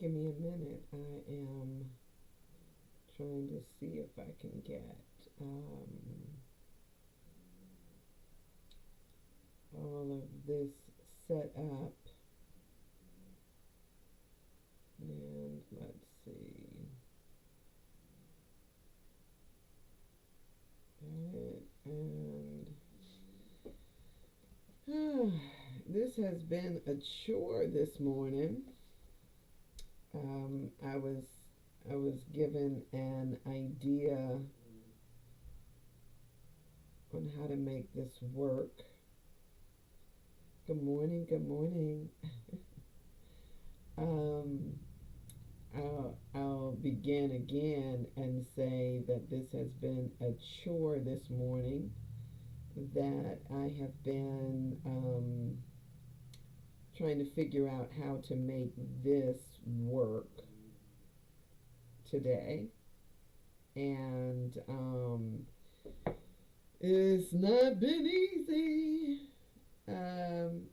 Give me a minute. I am trying to see if I can get all of this set up. And let's see. And this has been a chore this morning. Um, I was I was given an idea on how to make this work. Good morning. Good morning. Um, I'll begin again and say that this has been a chore this morning. That I have been trying to figure out how to make this work today, and it's not been easy. Um,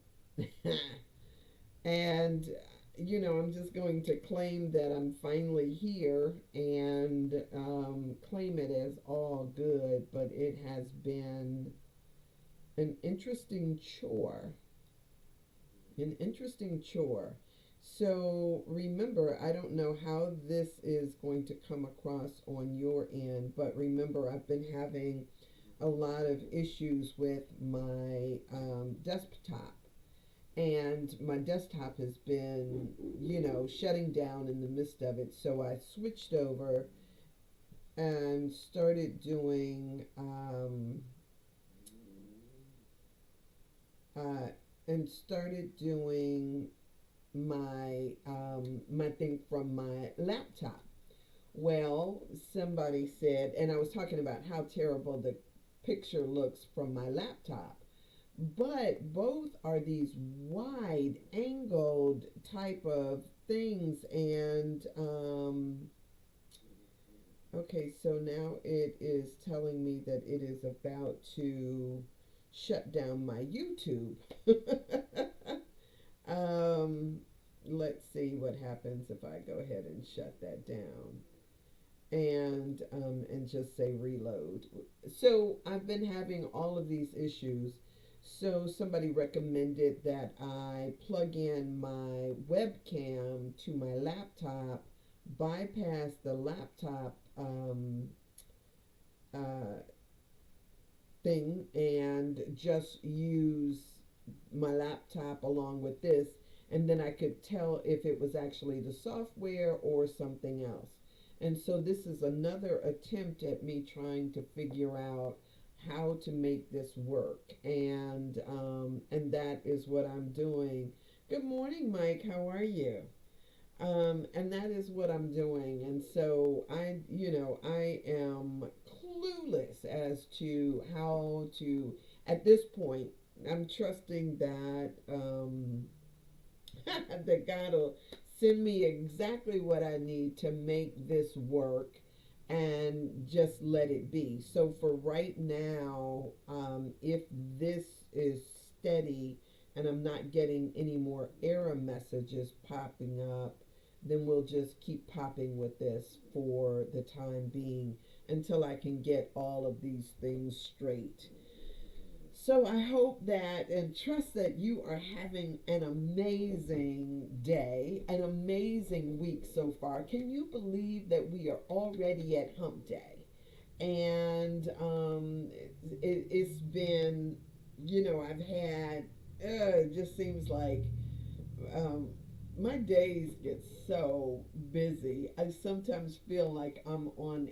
and I'm just going to claim that I'm finally here and claim it as all good, but it has been an interesting chore. An interesting chore. So remember, I don't know how this is going to come across on your end, but remember, I've been having a lot of issues with my desktop. And my desktop has been, shutting down in the midst of it. So I switched over and uh, started doing my thing from my laptop. Well, somebody said, and I was talking about how terrible the picture looks from my laptop, but both are these wide angled type of things. And okay, so now it is telling me that it is about to shut down my YouTube. um, let's see what happens if I go ahead and shut that down and just say reload. So I've been having all of these issues. So somebody recommended that I plug in my webcam to my laptop, bypass the laptop uh, thing, and just use my laptop along with this, and then I could tell if it was actually the software or something else. And so this is another attempt at me trying to figure out how to make this work, and that is what I'm doing. Good morning, Mike. How are you? And that is what I'm doing. And so I am clueless as to how to, at this point, I'm trusting that, that God will send me exactly what I need to make this work and just let it be. So for right now, if this is steady and I'm not getting any more error messages popping up, then we'll just keep popping with this for the time being until I can get all of these things straight. So I hope that and trust that you are having an amazing day, an amazing week so far. Can you believe that we are already at hump day? And it's been, I've had, it just seems like um, my days get so busy. I sometimes feel like I'm on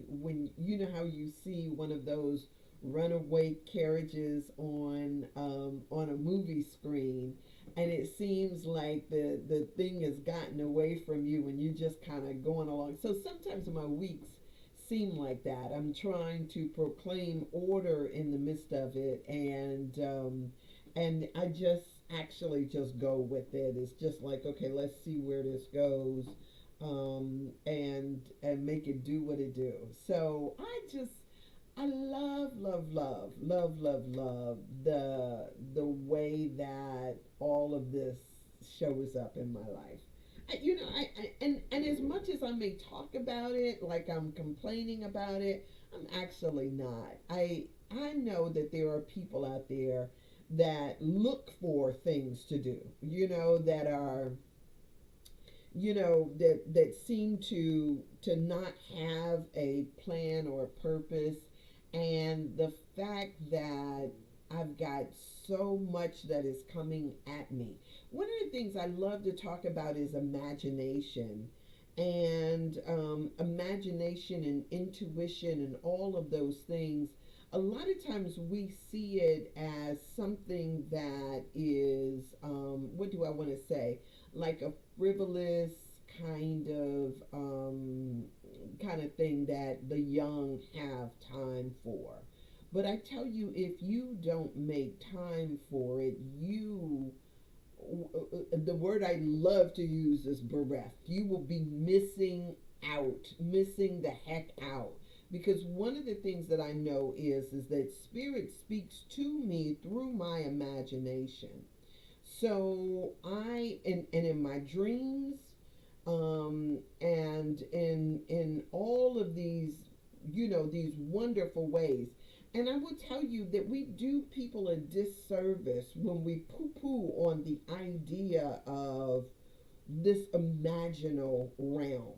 when you know how you see one of those runaway carriages on a movie screen, and it seems like the thing has gotten away from you, and you just kind of going along. So sometimes my weeks seem like that. I'm trying to proclaim order in the midst of it, and I just actually just go with it. It's just like, okay, let's see where this goes, and make it do what it do. So I love the way that all of this shows up in my life. And as much as I may talk about it like I'm complaining about it, I'm actually not. I know that there are people out there that look for things to do, that are, that seem to not have a plan or a purpose. And the fact that I've got so much that is coming at me. One of the things I love to talk about is imagination, and imagination and intuition and all of those things. A lot of times we see it as something that is, what do I want to say, like a frivolous kind of kind of thing that the young have time for. But I tell you, if you don't make time for it, the word I love to use is bereft. You will be missing out, missing the heck out. Because one of the things that I know is that spirit speaks to me through my imagination. So and in my dreams, and in all of these, these wonderful ways. And I will tell you that we do people a disservice when we poo-poo on the idea of this imaginal realm.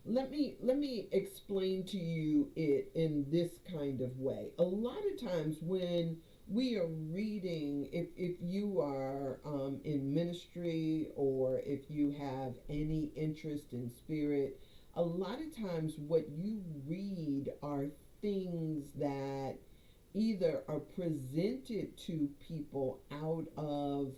Let me explain to you it in this kind of way. A lot of times when we are reading, if you are in ministry, or if you have any interest in spirit, a lot of times what you read are things that either are presented to people out of,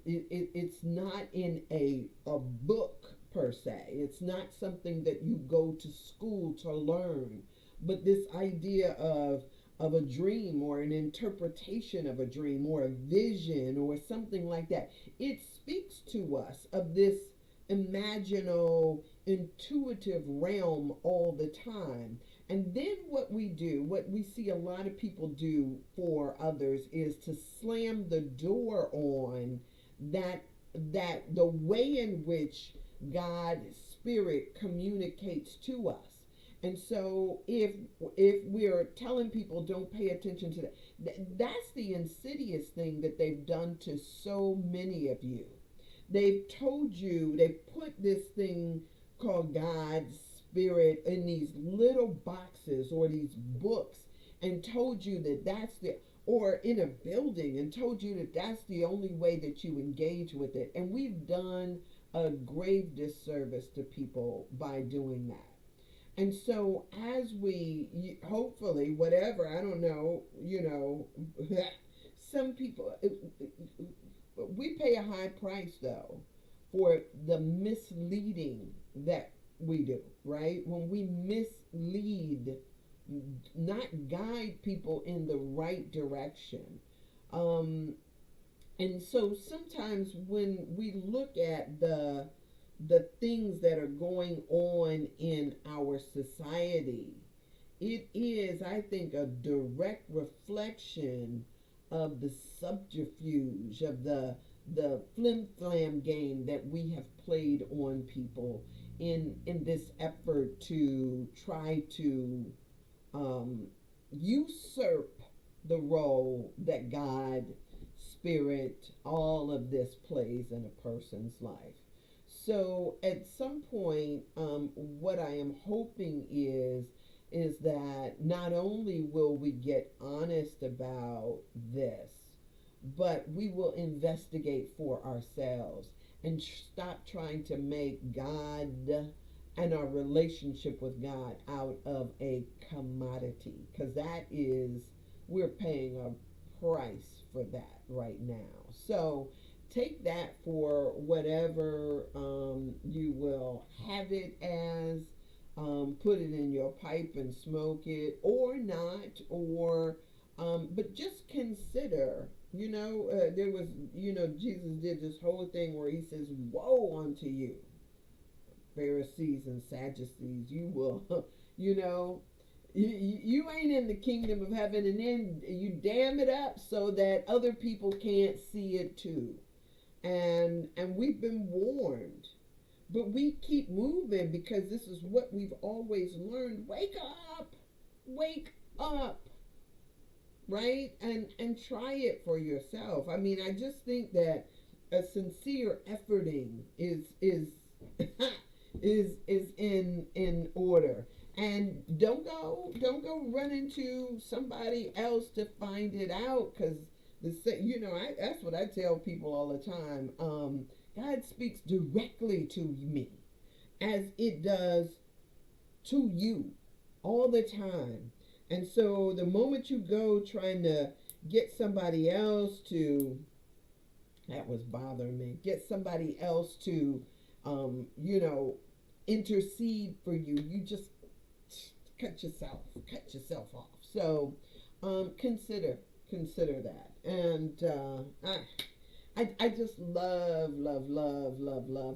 it's not in a book per se. It's not something that you go to school to learn, but this idea of a dream, or an interpretation of a dream, or a vision, or something like that. It speaks to us of this imaginal, intuitive realm all the time. And then what we do, what we see a lot of people do for others, is to slam the door on that the way in which God's spirit communicates to us. And so if we're telling people don't pay attention to that, that's the insidious thing that they've done to so many of you. They've told you, they've put this thing called God's spirit in these little boxes or these books, and told you that that's the, or in a building, and told you that that's the only way that you engage with it. And we've done a grave disservice to people by doing that. And so, as we hopefully, whatever, I don't know, some people, we pay a high price though for the misleading that we do, right? When we mislead, not guide people in the right direction. Um, and so sometimes when we look at the things that are going on in our society, it is, I think, a direct reflection of the subterfuge, of the flim flam game that we have played on people in this effort to try to um, usurp the role that God, spirit, all of this plays in a person's life. So at some point, what I am hoping is that not only will we get honest about this, but we will investigate for ourselves and stop trying to make God and our relationship with God out of a commodity, because that is, we're paying a price for that right now. So take that for whatever you will have it as. Put it in your pipe and smoke it, or not, or but just consider. There was, Jesus did this whole thing where he says, "Woe unto you, Pharisees and Sadducees! You will, you know, you ain't in the kingdom of heaven, and then you dam it up so that other people can't see it too." and we've been warned, but we keep moving because this is what we've always learned. Wake up, wake up, right? And try it for yourself. I mean, I just think that a sincere efforting is is in order. And don't go run into somebody else to find it out, because that's what I tell people all the time. God speaks directly to me as it does to you all the time. And so the moment you go trying to get somebody else to, that was bothering me, get somebody else to, um, you know, intercede for you, you just cut yourself off. So consider that. And I just love.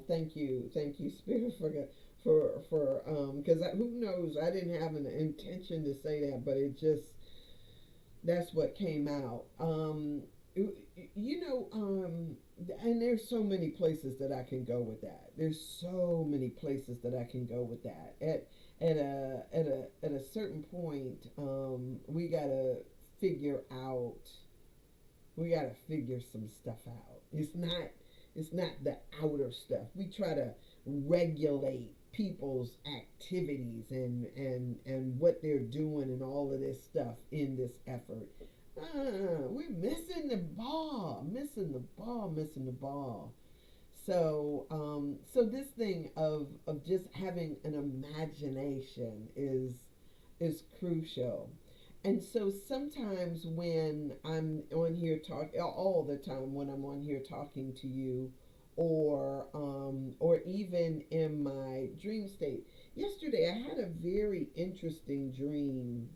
Thank you, Spirit, for because who knows? I didn't have an intention to say that, but it just, that's what came out. You know, and there's so many places that I can go with that. There's so many places that I can go with that. At a certain point, figure out we gotta figure some stuff out. It's not the outer stuff. We try to regulate people's activities and what they're doing and all of this stuff in this effort. We're missing the ball, missing the ball. So this thing of just having an imagination is crucial. And so sometimes when I'm on here talking, all the time when I'm on here talking to you, or even in my dream state. Yesterday I had a very interesting dream,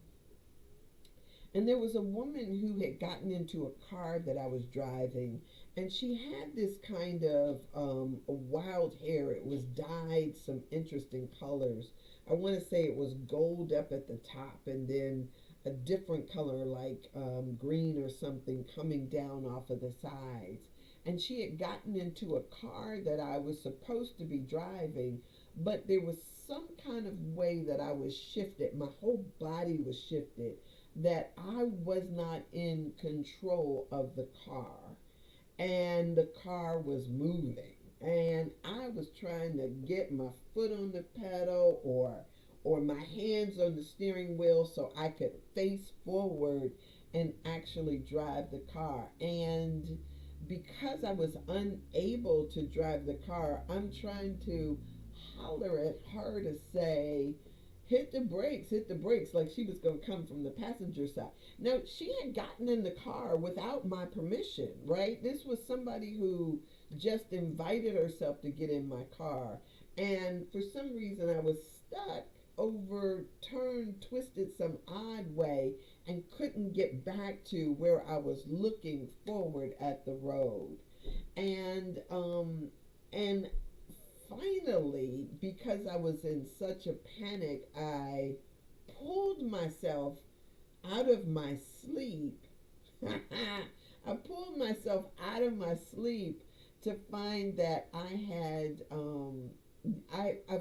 and there was a woman who had gotten into a car that I was driving, and she had this kind of wild hair. It was dyed some interesting colors. I want to say it was gold up at the top, and then a different color like green or something coming down off of the sides. And she had gotten into a car that I was supposed to be driving, but there was some kind of way that I was shifted. My whole body was shifted, that I was not in control of the car, and the car was moving, and I was trying to get my foot on the pedal, or my hands on the steering wheel so I could face forward and actually drive the car. And because I was unable to drive the car, I'm trying to holler at her to say, hit the brakes, like she was going to come from the passenger side. Now, she had gotten in the car without my permission, right? This was somebody who just invited herself to get in my car. And for some reason, I was stuck, overturned, twisted some odd way, and couldn't get back to where I was looking forward at the road. And finally, because I was in such a panic, I pulled myself out of my sleep. I pulled myself out of my sleep to find that I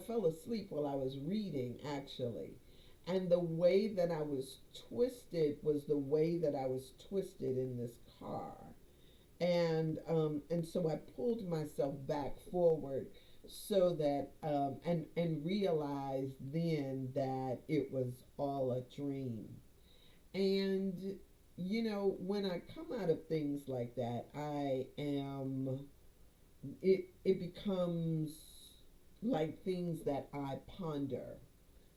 fell asleep while I was reading, actually. And the way that I was twisted was the way that I was twisted in this car. And so I pulled myself back forward, so that and realized then that it was all a dream. And when I come out of things like that, it becomes like things that I ponder,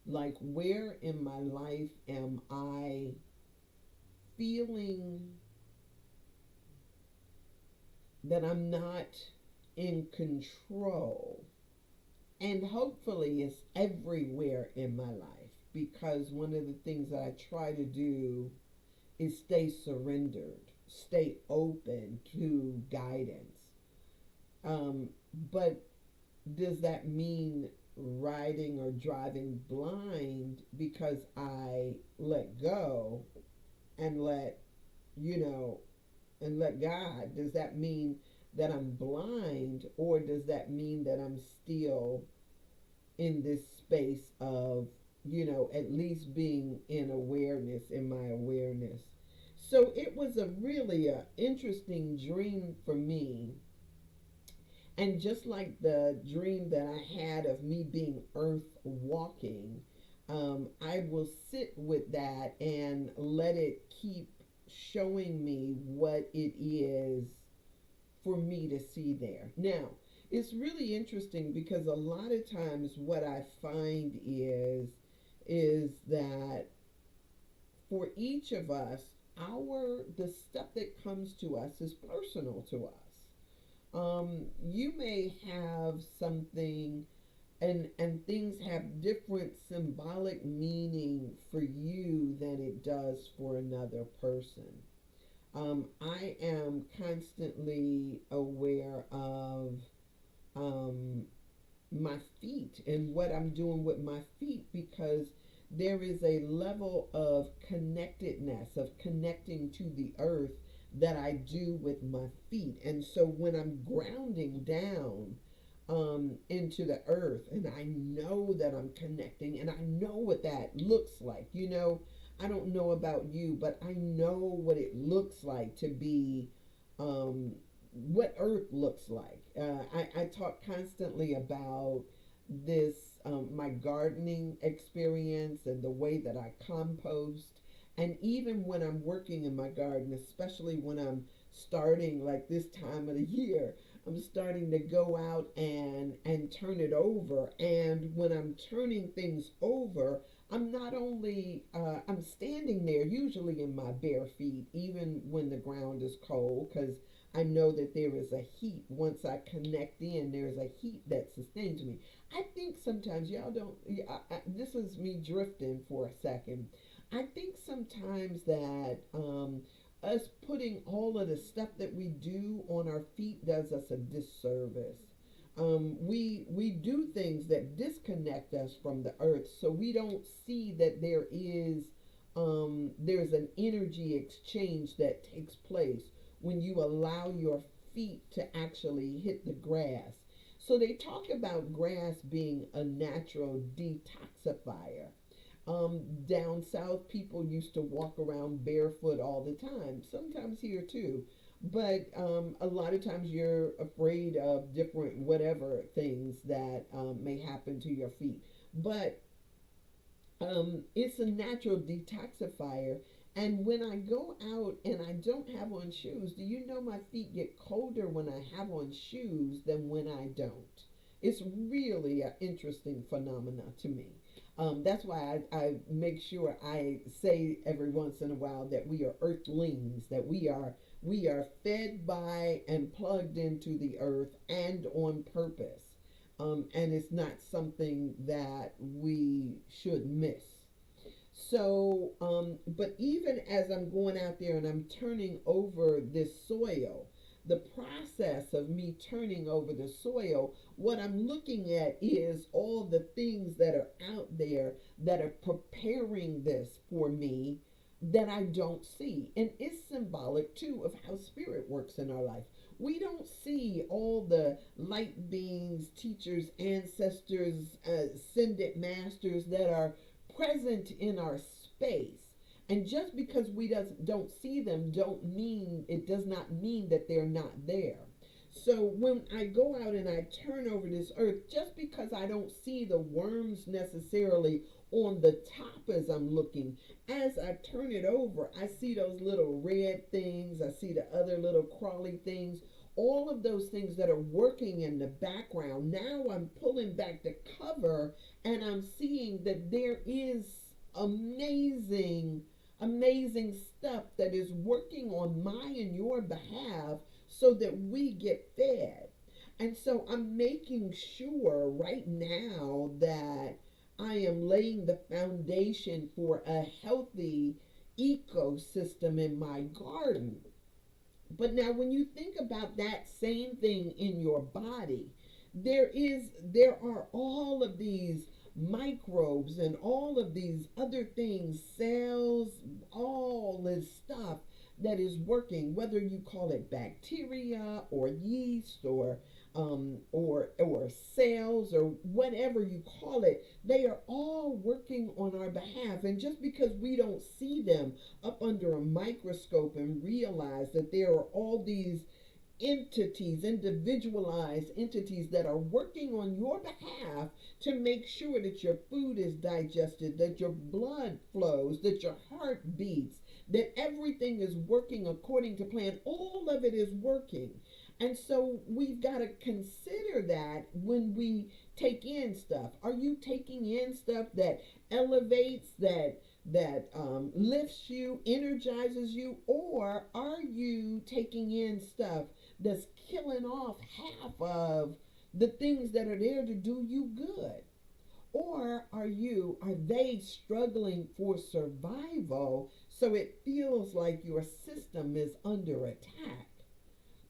like, where in my life am I feeling that I'm not in control? And hopefully it's everywhere in my life, because one of the things that I try to do is stay surrendered, stay open to guidance. But does that mean riding or driving blind because I let go and let, you know, and let God? Does that mean that I'm blind, or does that mean that I'm still in this space of, at least being in awareness, in my awareness? So it was a really interesting dream for me. And just like the dream that I had of me being earth walking, I will sit with that and let it keep showing me what it is for me to see there. Now, it's really interesting because a lot of times what I find is that for each of us, our the stuff that comes to us is personal to us. You may have something, and things have different symbolic meaning for you than it does for another person. I am constantly aware of um, my feet and what I'm doing with my feet, because there is a level of connectedness, of connecting to the earth, that I do with my feet. And so when I'm grounding down into the earth, and I know that I'm connecting, and I know what that looks like. I don't know about you, but I know what it looks like to be, what earth looks like. I talk constantly about this, my gardening experience and the way that I compost. And even when I'm working in my garden, especially when I'm starting, like this time of the year, I'm starting to go out and turn it over. And when I'm turning things over, I'm not only I'm standing there usually in my bare feet, even when the ground is cold, because I know that there is a heat. Once I connect in, there's a heat that sustains me. I think sometimes y'all don't. This is me drifting for a second. I think sometimes that us putting all of the stuff that we do on our feet does us a disservice. We do things that disconnect us from the earth, so we don't see that there's an energy exchange that takes place when you allow your feet to actually hit the grass. So they talk about grass being a natural detoxifier. Down south, people used to walk around barefoot all the time, sometimes here too. But a lot of times you're afraid of different whatever things that may happen to your feet. But it's a natural detoxifier. And when I go out and I don't have on shoes, do you know my feet get colder when I have on shoes than when I don't? It's really an interesting phenomena to me. That's why I make sure I say every once in a while that we are earthlings, that we are fed by and plugged into the earth and on purpose. And it's not something that we should miss. So, but even as I'm going out there and I'm turning over this soil, the process of me turning over the soil, what I'm looking at is all the things that are out there that are preparing this for me that I don't see. And it's symbolic too of how spirit works in our life. We don't see all the light beings, teachers, ancestors, ascended masters that are present in our space. And just because we don't see them, don't mean it does not mean that they're not there. So when I go out and I turn over this earth, just because I don't see the worms necessarily on the top as I'm looking, as I turn it over, I see those little red things, I see the other little crawly things, all of those things that are working in the background. Now I'm pulling back the cover and I'm seeing that there is amazing, amazing stuff that is working on my and your behalf so that we get fed. And so I'm making sure right now that I am laying the foundation for a healthy ecosystem in my garden. But now when you think about that same thing in your body, there are all of these microbes and all of these other things, cells, all this stuff that is working, whether you call it bacteria or yeast or cells or whatever you call it. They are all working on our behalf. And just because we don't see them up under a microscope and realize that there are all these entities, individualized entities that are working on your behalf to make sure that your food is digested, that your blood flows, that your heart beats, that everything is working according to plan. All of it is working. And so we've got to consider that when we take in stuff. Are you taking in stuff that elevates, that lifts you, energizes you, or are you taking in stuff that's killing off half of the things that are there to do you good? Or are they struggling for survival so it feels like your system is under attack?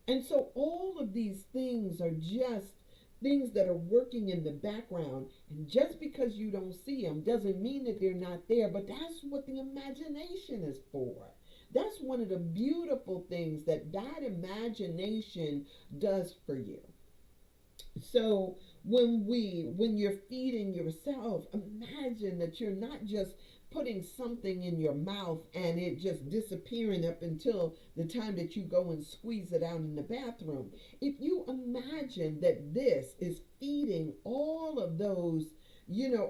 And so all of these things are just things that are working in the background. And just because you don't see them doesn't mean that they're not there, but that's what the imagination is for. That's one of the beautiful things that imagination does for you. So when you're feeding yourself, imagine that you're not just putting something in your mouth and it just disappearing up until the time that you go and squeeze it out in the bathroom. If you imagine that this is feeding all of those,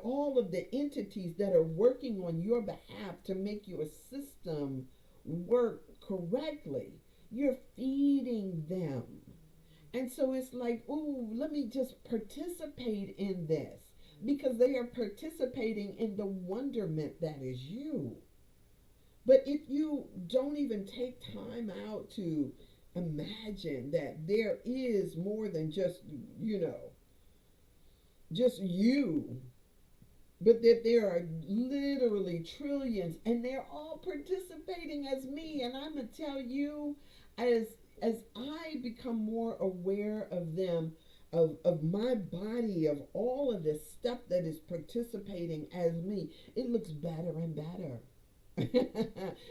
all of the entities that are working on your behalf to make your system work correctly, you're feeding them. And so it's like, ooh, let me just participate in this because they are participating in the wonderment that is you. But if you don't even take time out to imagine that there is more than just you, but that there are literally trillions and they're all participating as me. And I'm going to tell you, as I become more aware of them, of my body, of all of this stuff that is participating as me, it looks better and better.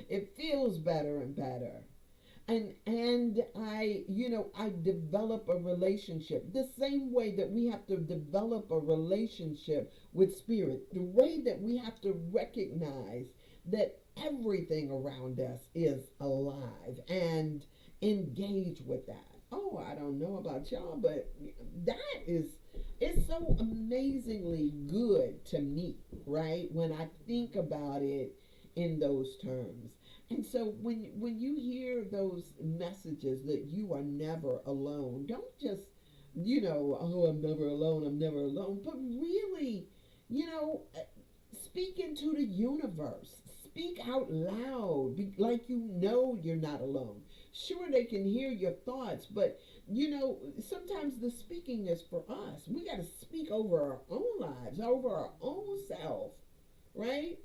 It feels better and better. And I develop a relationship the same way that we have to develop a relationship with spirit, the way that we have to recognize that everything around us is alive and engage with that. Oh, I don't know about y'all, but that is, it's so amazingly good to me, right? When I think about it in those terms. And so when you hear those messages that you are never alone, don't just, oh, I'm never alone, I'm never alone, but really, you know, speak into the universe. Speak out loud, like you're not alone. Sure, they can hear your thoughts, but sometimes the speaking is for us. We got to speak over our own lives, over our own self, right?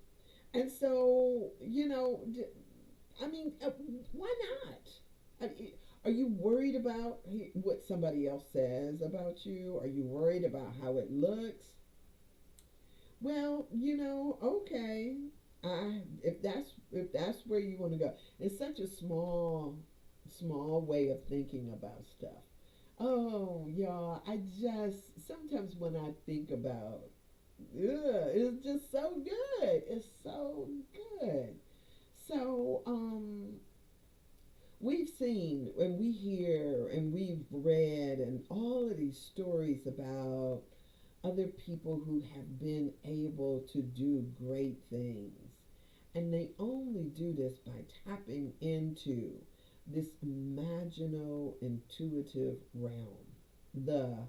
And so, I mean, why not? Are you worried about what somebody else says about you? Are you worried about how it looks? Well, okay. If that's where you want to go, it's such a small way of thinking about stuff. Oh, y'all, I just sometimes when I think about, it's just so good. It's so good. So, we've seen and we hear and we've read and all of these stories about other people who have been able to do great things. And they only do this by tapping into this imaginal, intuitive realm. The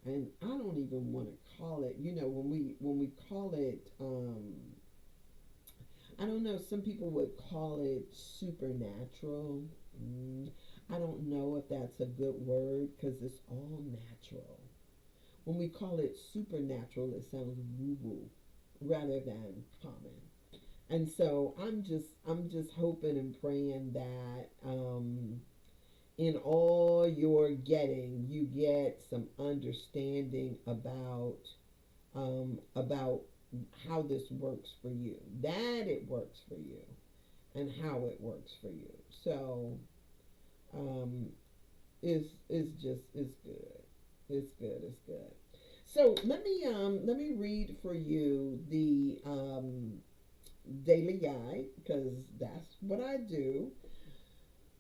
and I don't even want to call it, when we call it, I don't know, some people would call it supernatural. I don't know if that's a good word because it's all natural. When we call it supernatural, it sounds woo woo rather than common. And so I'm just hoping and praying that in all you're getting, you get some understanding about how this works for you. That it works for you. and how it works for you. So um, is good. It's good. It's good. So let me read for you the daily guide because that's what I do.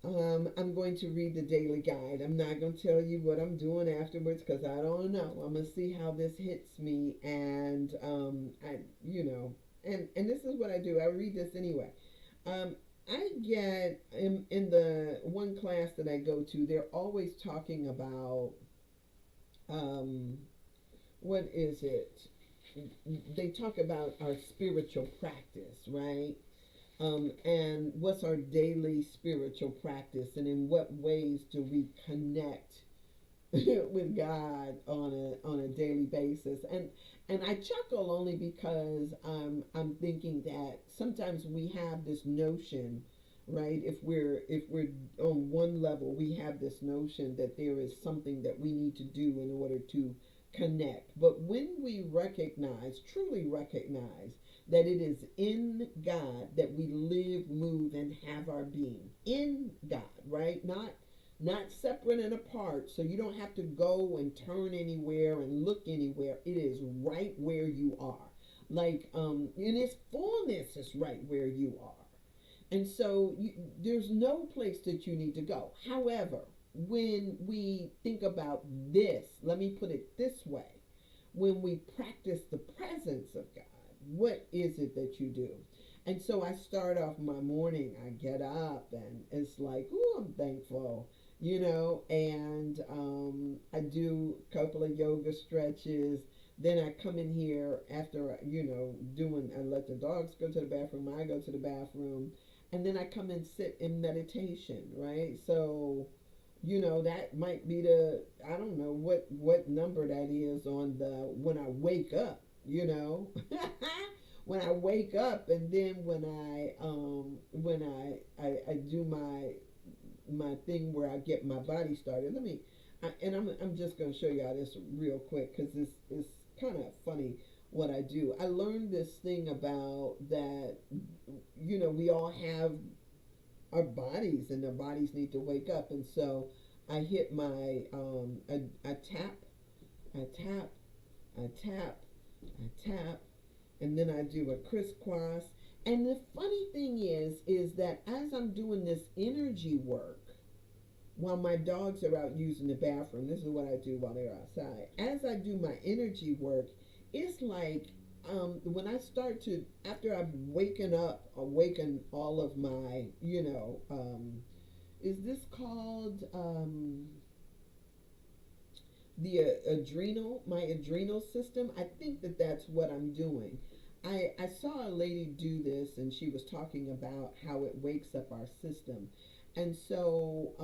I'm going to read the daily guide. I'm not going to tell you what I'm doing afterwards because I don't know. I'm going to see how this hits me, and and this is what I do. I read this anyway. Um, I get in the one class that I go to, they're always talking about um, what is it? They talk about our spiritual practice, right? And what's our daily spiritual practice, and in what ways do we connect with God on a daily basis? And I chuckle only because I'm thinking that sometimes we have this notion, right? If we're on one level, we have this notion that there is something that we need to do in order to connect. But when we recognize, truly recognize, that it is in God that we live, move, and have our being. In God, right? Not separate and apart, so you don't have to go and turn anywhere and look anywhere. It is right where you are. Like in its fullness is right where you are. And so there's no place that you need to go. However, when we think about this, let me put it this way: when we practice the presence of God, what is it that you do? And so I start off my morning, I get up and it's like, oh, I'm thankful, and I do a couple of yoga stretches. Then I come in here after, I let the dogs go to the bathroom, I go to the bathroom, and then I come and sit in meditation, right? So that might be the, I don't know what number that is on the when I wake up, when I wake up, and then when I do my thing where I get my body started. I'm just going to show y'all this real quick because it's kind of funny what I do. I learned this thing about that, we all have our bodies, and their bodies need to wake up. And so I hit my I tap, I tap, I tap, I tap, and then I do a crisscross. And the funny thing is that as I'm doing this energy work while my dogs are out using the bathroom, this is what I do while they're outside. As I do my energy work, it's like when I start to, after I've awaken all of my, is this called the my adrenal system? I think that that's what I'm doing. I saw a lady do this, and she was talking about how it wakes up our system. And so,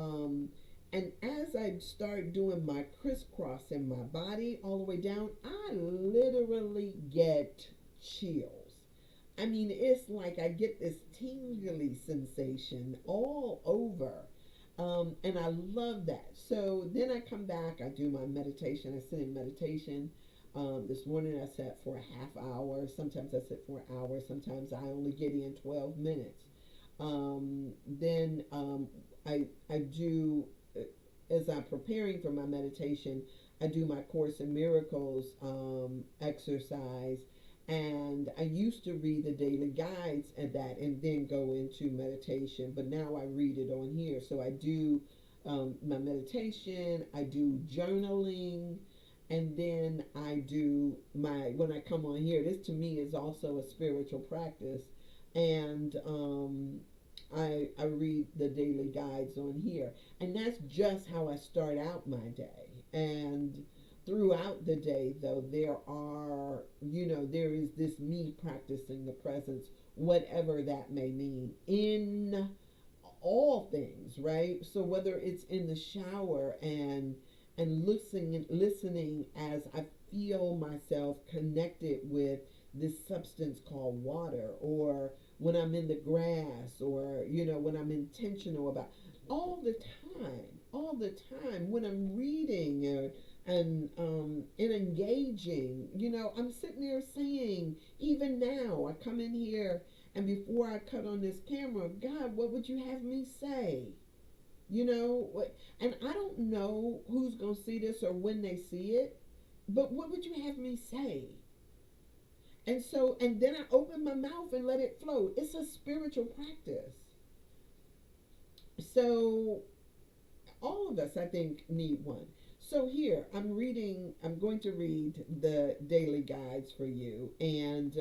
and as I start doing my crisscross in my body all the way down, I literally get chills. I mean, it's like I get this tingly sensation all over. And I love that. So then I come back, I do my meditation, I sit in meditation. This morning I sat for a half hour. Sometimes I sit for an hour. Sometimes I only get in 12 minutes. Then I do, as I'm preparing for my meditation, I do my Course in Miracles exercise. And I used to read the daily guides and that and then go into meditation, but now I read it on here. So I do my meditation, I do journaling, and then I do when I come on here, this to me is also a spiritual practice. And I read the daily guides on here. And that's just how I start out my day. And throughout the day, though, there is this me practicing the presence, whatever that may mean, in all things, right? So whether it's in the shower and listening as I feel myself connected with this substance called water, or when I'm in the grass, or when I'm intentional about all the time when I'm reading, and engaging. I'm sitting there saying, even now I come in here And before I cut on this camera, God, what would you have me say? You know, and I don't know who's going to see this or when they see it, but what would you have me say? And so, and then I open my mouth and let it flow. It's a spiritual practice. So, all of us, I think, need one. So, here, I'm going to read the daily guides for you. And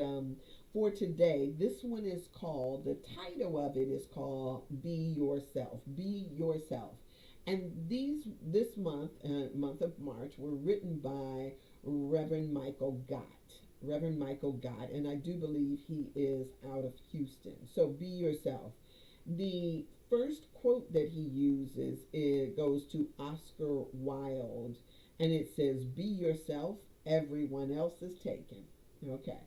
for today, this one is called, the title of it is called Be Yourself. Be Yourself. And this month, month of March, were written by Reverend Michael Gott. Reverend Michael Gott, and I do believe he is out of Houston. So be yourself. The first quote that he uses, it goes to Oscar Wilde, and it says, "Be yourself, everyone else is taken." Okay.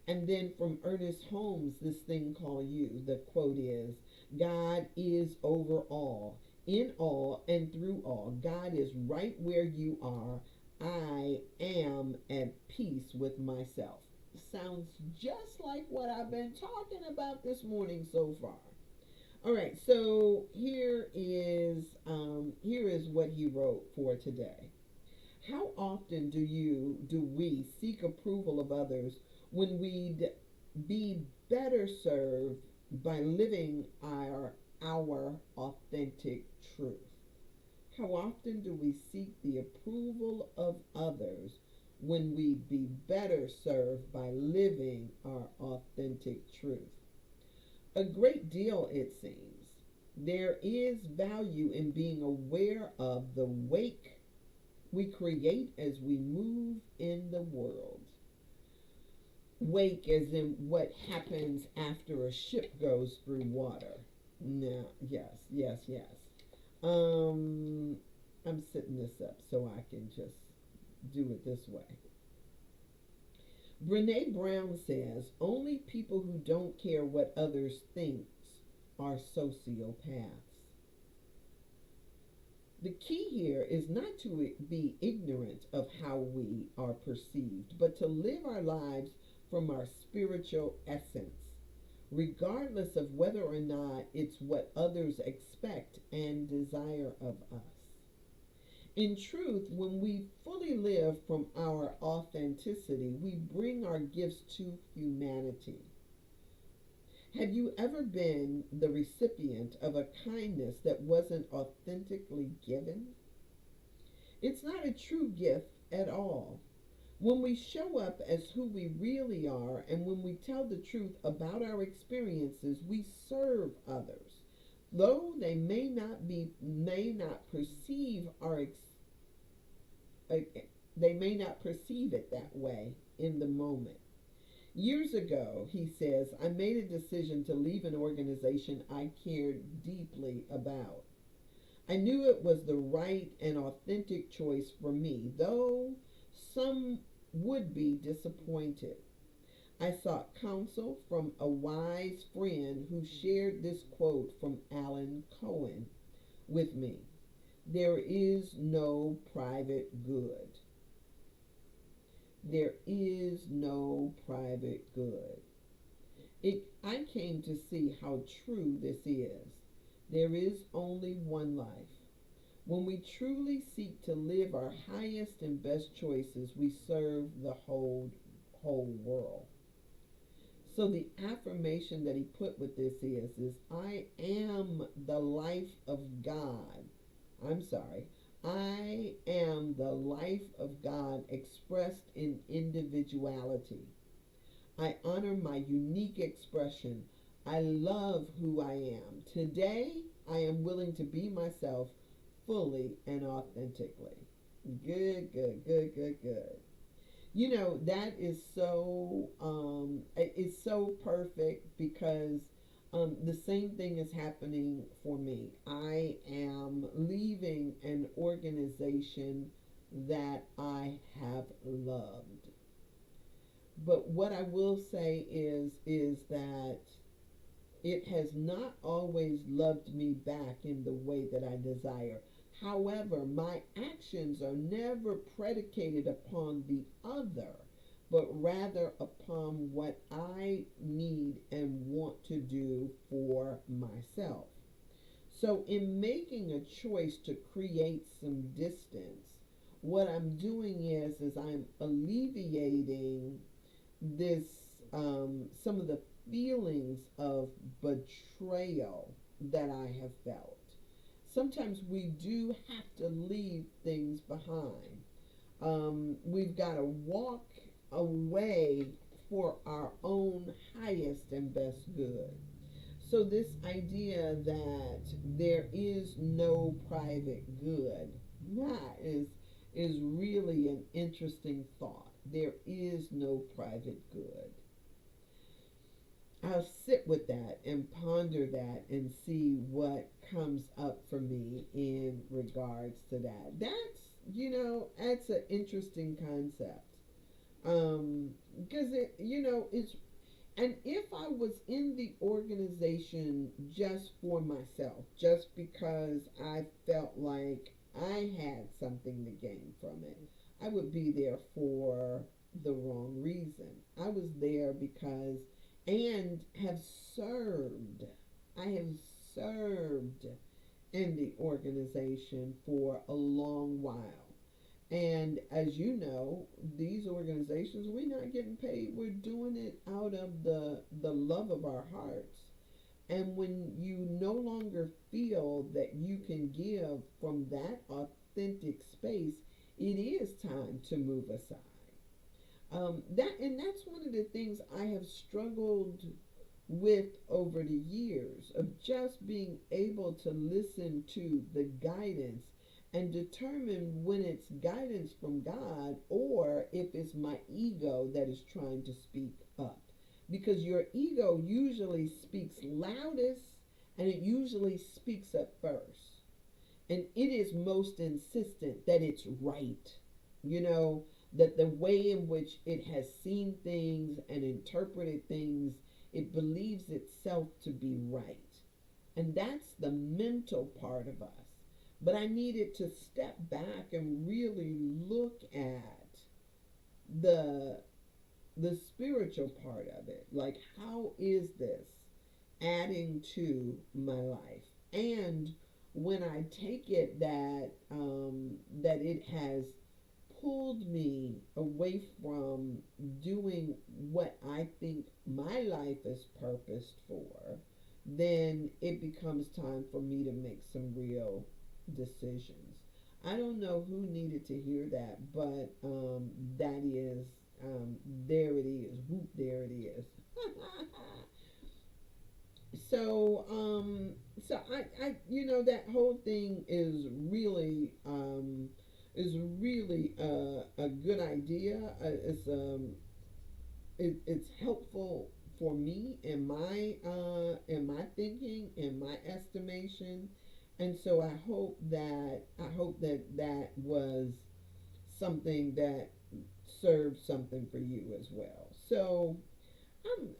And then from Ernest Holmes, this thing called you, the quote is, "God is over all, in all, and through all. God is right where you are. I am at peace with myself." Sounds just like what I've been talking about this morning so far. All right, so here is what he wrote for today. How often do we seek approval of others when we'd be better served by living our authentic truth? How often do we seek the approval of others when we'd be better served by living our authentic truth? A great deal, it seems. There is value in being aware of the wake we create as we move in the world. Wake as in what happens after a ship goes through water. No, yes. I'm setting this up so I can just do it this way. Brene Brown says only people who don't care what others think are sociopaths. The key here is not to be ignorant of how we are perceived, but to live our lives from our spiritual essence, regardless of whether or not it's what others expect and desire of us. In truth, when we fully live from our authenticity, we bring our gifts to humanity. Have you ever been the recipient of a kindness that wasn't authentically given? It's not a true gift at all. When we show up as who we really are and when we tell the truth about our experiences, we serve others. Though they may not perceive they may not perceive it that way in the moment. Years ago, he says, I made a decision to leave an organization I cared deeply about. I knew it was the right and authentic choice for me, though some would be disappointed. I sought counsel from a wise friend who shared this quote from Alan Cohen with me. There is no private good. There is no private good. I came to see how true this is. There is only one life. When we truly seek to live our highest and best choices, we serve the whole world. So the affirmation that he put with this is I am the life of God. I am the life of God expressed in individuality. I honor my unique expression. I love who I am. Today, I am willing to be myself fully and authentically. Good. You know, that is it's so perfect because the same thing is happening for me. I am leaving an organization that I have loved. But what I will say is that it has not always loved me back in the way that I desire. However, my actions are never predicated upon the other, but rather upon what I need and want to do for myself. So, in making a choice to create some distance, what I'm doing is I'm alleviating this some of the feelings of betrayal that I have felt. Sometimes we do have to leave things behind. We've got to walk away for our own highest and best good. So, this idea that there is no private good, that is really an interesting thought. There is no private good. I'll sit with that and ponder that and see what comes up for me in regards to that. That's an interesting concept. Because it's, and if I was in the organization just for myself, just because I felt like I had something to gain from it, I would be there for the wrong reason. I was there because, and have served, I have served in the organization for a long while. And as you know, these organizations, we're not getting paid. We're doing it out of the love of our hearts. And when you no longer feel that you can give from that authentic space, it is time to move aside. That's one of the things I have struggled with over the years of just being able to listen to the guidance and determine when it's guidance from God or if it's my ego that is trying to speak up. Because your ego usually speaks loudest and it usually speaks up first. And it is most insistent that it's right. You know, that the way in which it has seen things and interpreted things, it believes itself to be right. And that's the mental part of us. But I needed to step back and really look at the the spiritual part of it. Like, how is this adding to my life? And when I take it that it has pulled me away from doing what I think my life is purposed for, then it becomes time for me to make some real decisions. I don't know who needed to hear that, but that is, there it is. Whoop, there it is. so, that whole thing is really a good idea. It's helpful for me in my thinking, in my estimation, and so I hope that that was something that served something for you as well. So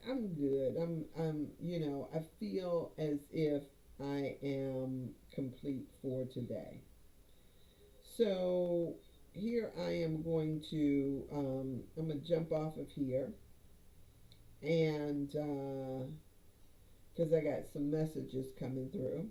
I'm good. I feel as if I am complete for today. So here I am going to I'm gonna jump off of here and because I got some messages coming through.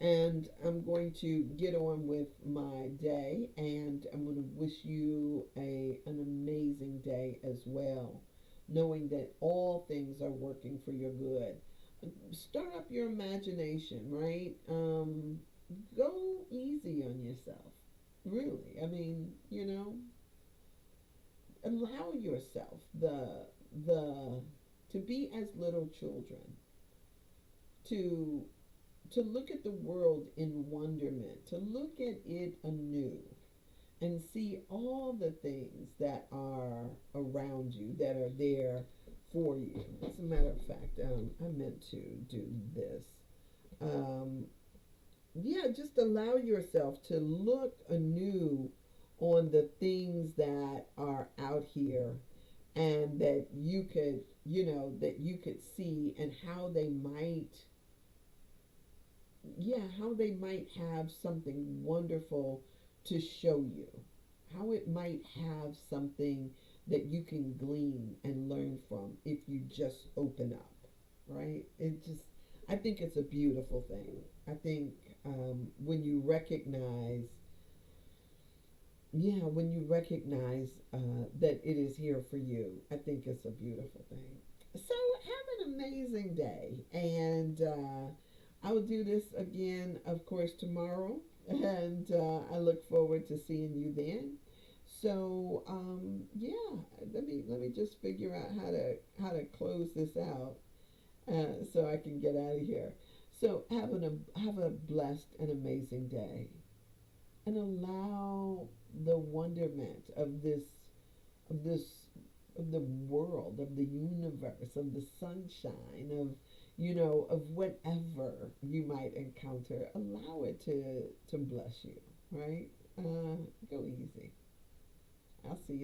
And I'm going to get on with my day, and I'm going to wish you an amazing day as well, knowing that all things are working for your good. Start up your imagination, right? Go easy on yourself, really. I mean, allow yourself the to be as little children, to look at the world in wonderment, to look at it anew, and see all the things that are around you, that are there for you. As a matter of fact, I meant to do this. Um, yeah, just allow yourself to look anew on the things that are out here and that you could see and how they might, how they might have something wonderful to show you, how it might have something that you can glean and learn from if you just open up, right? I think it's a beautiful thing. I think when you recognize, yeah, when you recognize that it is here for you, I think it's a beautiful thing. So have an amazing day, and I will do this again, of course, tomorrow, and I look forward to seeing you then. So yeah, let me just figure out how to close this out so I can get out of here. So have a blessed and amazing day, and allow the wonderment of this of the world, of the universe, of the sunshine, of of whatever you might encounter. Allow it to bless you, right? Go easy. I'll see you.